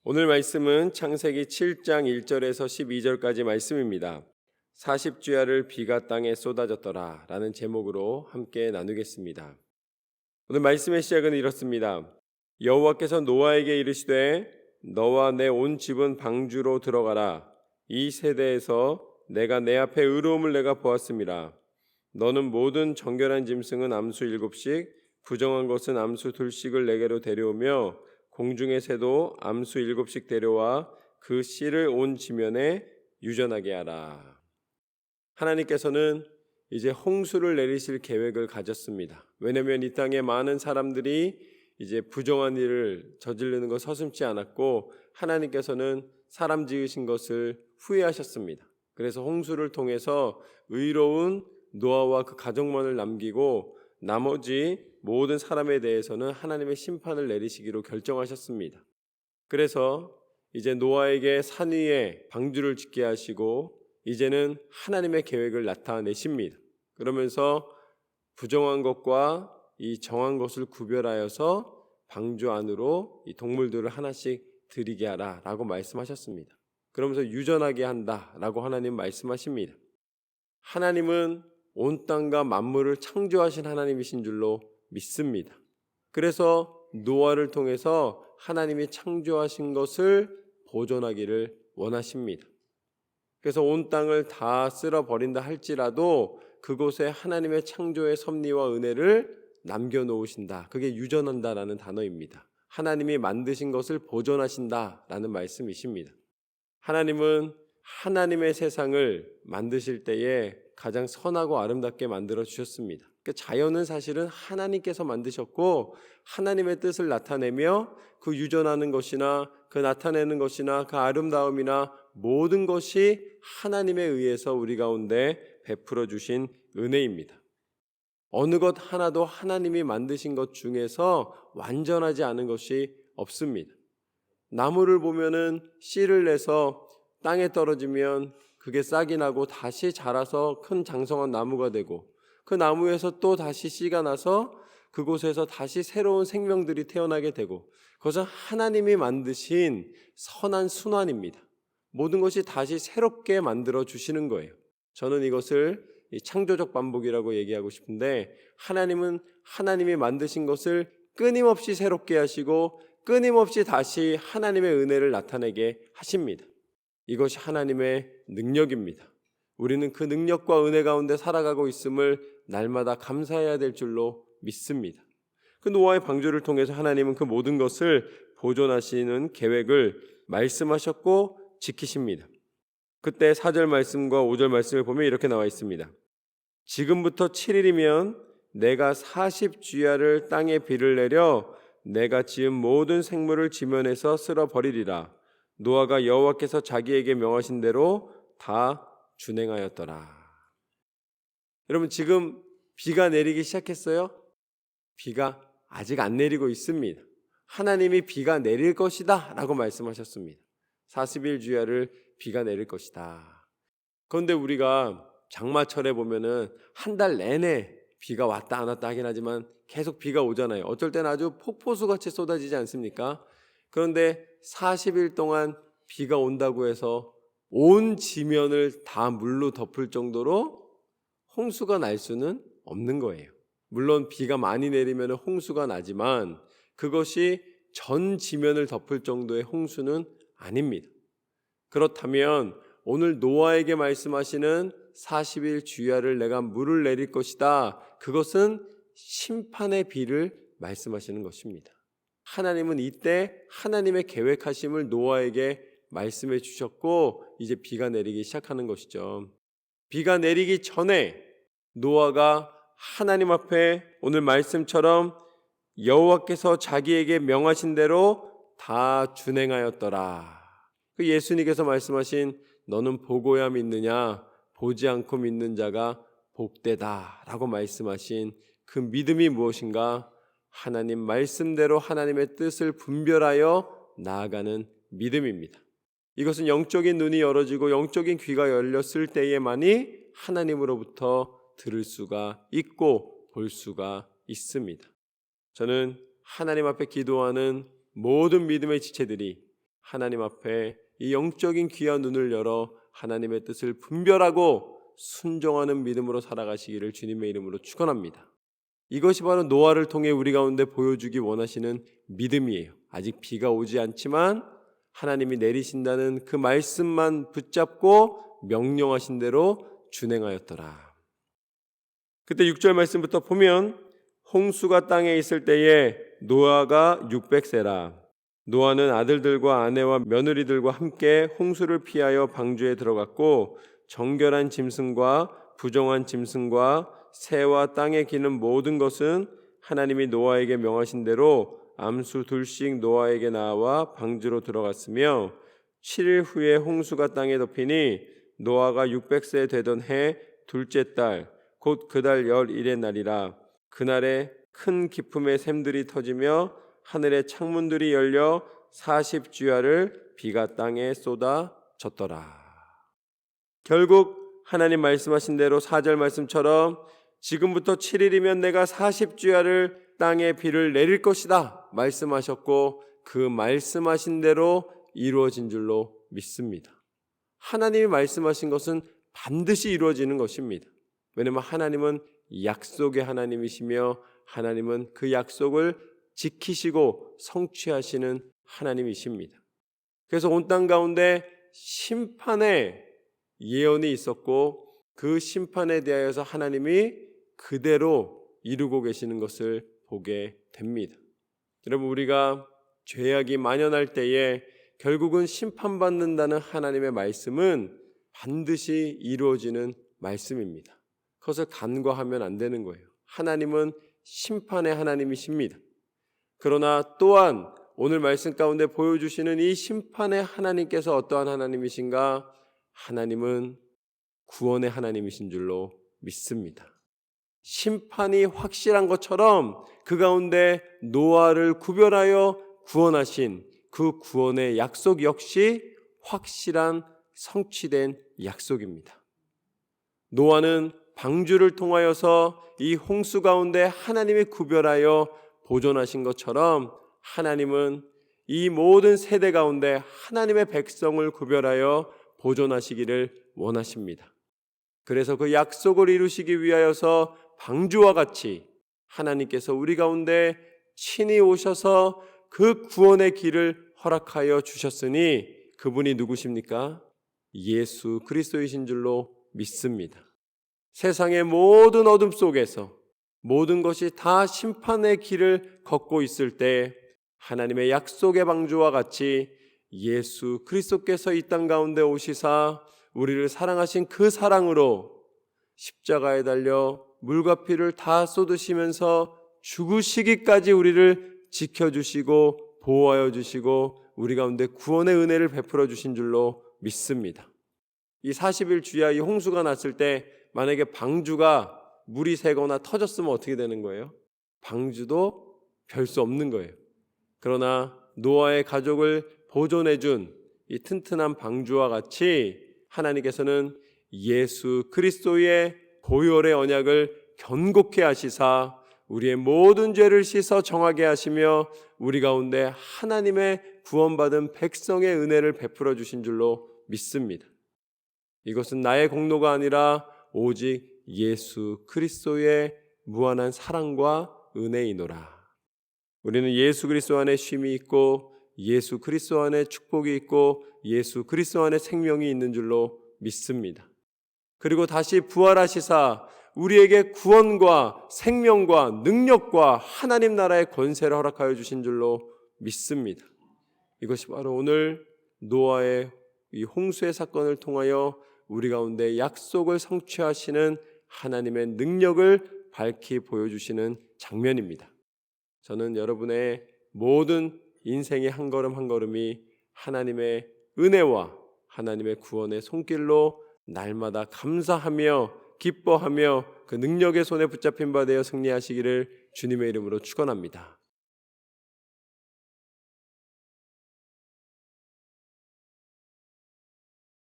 오늘 말씀은 창세기 7장 1절에서 12절까지 말씀입니다. 40주야를 비가 땅에 쏟아졌더라 라는 제목으로 함께 나누겠습니다. 오늘 말씀의 시작은 이렇습니다. 여호와께서 노아에게 이르시되 너와 내 온 집은 방주로 들어가라. 이 세대에서 내가 내 앞에 의로움을 내가 보았음이라. 너는 모든 정결한 짐승은 암수 7씩 부정한 것은 암수 2씩을 내게로 데려오며 공중의 새도 암수 7씩 데려와 그 씨를 온 지면에 유전하게 하라. 하나님께서는 이제 홍수를 내리실 계획을 가졌습니다. 왜냐하면 이 땅에 많은 사람들이 이제 부정한 일을 저지르는 것 서슴지 않았고 하나님께서는 사람 지으신 것을 후회하셨습니다. 그래서 홍수를 통해서 의로운 노아와 그 가족만을 남기고 나머지 모든 사람에 대해서는 하나님의 심판을 내리시기로 결정하셨습니다. 그래서 이제 노아에게 산 위에 방주를 짓게 하시고 이제는 하나님의 계획을 나타내십니다. 그러면서 부정한 것과 이 정한 것을 구별하여서 방주 안으로 이 동물들을 하나씩 들이게 하라 라고 말씀하셨습니다. 그러면서 유전하게 한다 라고 하나님 말씀하십니다. 하나님은 온 땅과 만물을 창조하신 하나님이신 줄로 믿습니다. 그래서 노아를 통해서 하나님이 창조하신 것을 보존하기를 원하십니다. 그래서 온 땅을 다 쓸어버린다 할지라도 그곳에 하나님의 창조의 섭리와 은혜를 남겨놓으신다. 그게 유전한다라는 단어입니다. 하나님이 만드신 것을 보존하신다라는 말씀이십니다. 하나님은 하나님의 세상을 만드실 때에 가장 선하고 아름답게 만들어 주셨습니다. 그러니까 자연은 사실은 하나님께서 만드셨고 하나님의 뜻을 나타내며 그 유전하는 것이나 그 나타내는 것이나 그 아름다움이나 모든 것이 하나님에 의해서 우리 가운데 베풀어 주신 은혜입니다. 어느 것 하나도 하나님이 만드신 것 중에서 완전하지 않은 것이 없습니다. 나무를 보면은 씨를 내서 땅에 떨어지면 그게 싹이 나고 다시 자라서 큰 장성한 나무가 되고 그 나무에서 또 다시 씨가 나서 그곳에서 다시 새로운 생명들이 태어나게 되고 그것은 하나님이 만드신 선한 순환입니다. 모든 것이 다시 새롭게 만들어 주시는 거예요. 저는 이것을 창조적 반복이라고 얘기하고 싶은데 하나님은 하나님이 만드신 것을 끊임없이 새롭게 하시고 끊임없이 다시 하나님의 은혜를 나타내게 하십니다. 이것이 하나님의 능력입니다. 우리는 그 능력과 은혜 가운데 살아가고 있음을 날마다 감사해야 될 줄로 믿습니다. 그 노아의 방주를 통해서 하나님은 그 모든 것을 보존하시는 계획을 말씀하셨고 지키십니다. 그때 4절 말씀과 5절 말씀을 보면 이렇게 나와 있습니다. 지금부터 7일이면 내가 40주야를 땅에 비를 내려 내가 지은 모든 생물을 지면에서 쓸어버리리라. 노아가 여호와께서 자기에게 명하신 대로 다 준행하였더라. 여러분 지금 비가 내리기 시작했어요? 비가 아직 안 내리고 있습니다. 하나님이 비가 내릴 것이다 라고 말씀하셨습니다. 40일주야를 비가 내릴 것이다. 그런데 우리가 장마철에 보면은 한 달 내내 비가 왔다 안 왔다 하긴 하지만 계속 비가 오잖아요. 어쩔 때는 아주 폭포수같이 쏟아지지 않습니까? 그런데 40일 동안 비가 온다고 해서 온 지면을 다 물로 덮을 정도로 홍수가 날 수는 없는 거예요. 물론 비가 많이 내리면 홍수가 나지만 그것이 전 지면을 덮을 정도의 홍수는 아닙니다. 그렇다면 오늘 노아에게 말씀하시는 40일 주야를 내가 물을 내릴 것이다. 그것은 심판의 비를 말씀하시는 것입니다. 하나님은 이때 하나님의 계획하심을 노아에게 말씀해 주셨고 이제 비가 내리기 시작하는 것이죠. 비가 내리기 전에 노아가 하나님 앞에 오늘 말씀처럼 여호와께서 자기에게 명하신 대로 다 준행하였더라. 그 예수님께서 말씀하신 너는 보고야 믿느냐 보지 않고 믿는 자가 복되다 라고 말씀하신 그 믿음이 무엇인가? 하나님 말씀대로 하나님의 뜻을 분별하여 나아가는 믿음입니다. 이것은 영적인 눈이 열어지고 영적인 귀가 열렸을 때에만이 하나님으로부터 들을 수가 있고 볼 수가 있습니다. 저는 하나님 앞에 기도하는 모든 믿음의 지체들이 하나님 앞에 이 영적인 귀한 눈을 열어 하나님의 뜻을 분별하고 순종하는 믿음으로 살아가시기를 주님의 이름으로 축원합니다. 이것이 바로 노아를 통해 우리 가운데 보여주기 원하시는 믿음이에요. 아직 비가 오지 않지만 하나님이 내리신다는 그 말씀만 붙잡고 명령하신 대로 준행하였더라. 그때 6절 말씀부터 보면 홍수가 땅에 있을 때에 노아가 600세라. 노아는 아들들과 아내와 며느리들과 함께 홍수를 피하여 방주에 들어갔고 정결한 짐승과 부정한 짐승과 새와 땅에 기는 모든 것은 하나님이 노아에게 명하신 대로 암수 둘씩 노아에게 나와 방주로 들어갔으며 7일 후에 홍수가 땅에 덮이니 노아가 600세 되던 해 둘째 달 곧 그 달 11의 날이라. 그날에 큰 기품의 샘들이 터지며 하늘의 창문들이 열려 40주야를 비가 땅에 쏟아졌더라. 결국 하나님 말씀하신 대로 4절 말씀처럼 지금부터 7일이면 내가 40주야를 땅에 비를 내릴 것이다 말씀하셨고 그 말씀하신 대로 이루어진 줄로 믿습니다. 하나님이 말씀하신 것은 반드시 이루어지는 것입니다. 왜냐하면 하나님은 약속의 하나님이시며 하나님은 그 약속을 지키시고 성취하시는 하나님이십니다. 그래서 온 땅 가운데 심판의 예언이 있었고 그 심판에 대하여서 하나님이 그대로 이루고 계시는 것을 보게 됩니다. 여러분, 우리가 죄악이 만연할 때에 결국은 심판받는다는 하나님의 말씀은 반드시 이루어지는 말씀입니다. 그것을 간과하면 안 되는 거예요. 하나님은 심판의 하나님이십니다. 그러나 또한 오늘 말씀 가운데 보여주시는 이 심판의 하나님께서 어떠한 하나님이신가? 하나님은 구원의 하나님이신 줄로 믿습니다. 심판이 확실한 것처럼 그 가운데 노아를 구별하여 구원하신 그 구원의 약속 역시 확실한 성취된 약속입니다. 노아는 방주를 통하여서 이 홍수 가운데 하나님이 구별하여 보존하신 것처럼 하나님은 이 모든 세대 가운데 하나님의 백성을 구별하여 보존하시기를 원하십니다. 그래서 그 약속을 이루시기 위하여서 방주와 같이 하나님께서 우리 가운데 친히 오셔서 그 구원의 길을 허락하여 주셨으니 그분이 누구십니까? 예수 그리스도이신 줄로 믿습니다. 세상의 모든 어둠 속에서 모든 것이 다 심판의 길을 걷고 있을 때 하나님의 약속의 방주와 같이 예수 그리스도께서 이 땅 가운데 오시사 우리를 사랑하신 그 사랑으로 십자가에 달려 물과 피를 다 쏟으시면서 죽으시기까지 우리를 지켜주시고 보호하여 주시고 우리 가운데 구원의 은혜를 베풀어 주신 줄로 믿습니다. 이 40일 주야 이 홍수가 났을 때 만약에 방주가 물이 새거나 터졌으면 어떻게 되는 거예요? 방주도 별 수 없는 거예요. 그러나 노아의 가족을 보존해 준 이 튼튼한 방주와 같이 하나님께서는 예수 그리스도의 보혈의 언약을 견고케 하시사 우리의 모든 죄를 씻어 정하게 하시며 우리 가운데 하나님의 구원받은 백성의 은혜를 베풀어 주신 줄로 믿습니다. 이것은 나의 공로가 아니라 오직 예수 그리스도의 무한한 사랑과 은혜이노라. 우리는 예수 그리스도 안에 쉼이 있고 예수 그리스도 안에 축복이 있고 예수 그리스도 안에 생명이 있는 줄로 믿습니다. 그리고 다시 부활하시사 우리에게 구원과 생명과 능력과 하나님 나라의 권세를 허락하여 주신 줄로 믿습니다. 이것이 바로 오늘 노아의 이 홍수의 사건을 통하여 우리 가운데 약속을 성취하시는 하나님의 능력을 밝히 보여주시는 장면입니다. 저는 여러분의 모든 인생의 한 걸음 한 걸음이 하나님의 은혜와 하나님의 구원의 손길로 날마다 감사하며 기뻐하며 그 능력의 손에 붙잡힌 바 되어 승리하시기를 주님의 이름으로 축원합니다.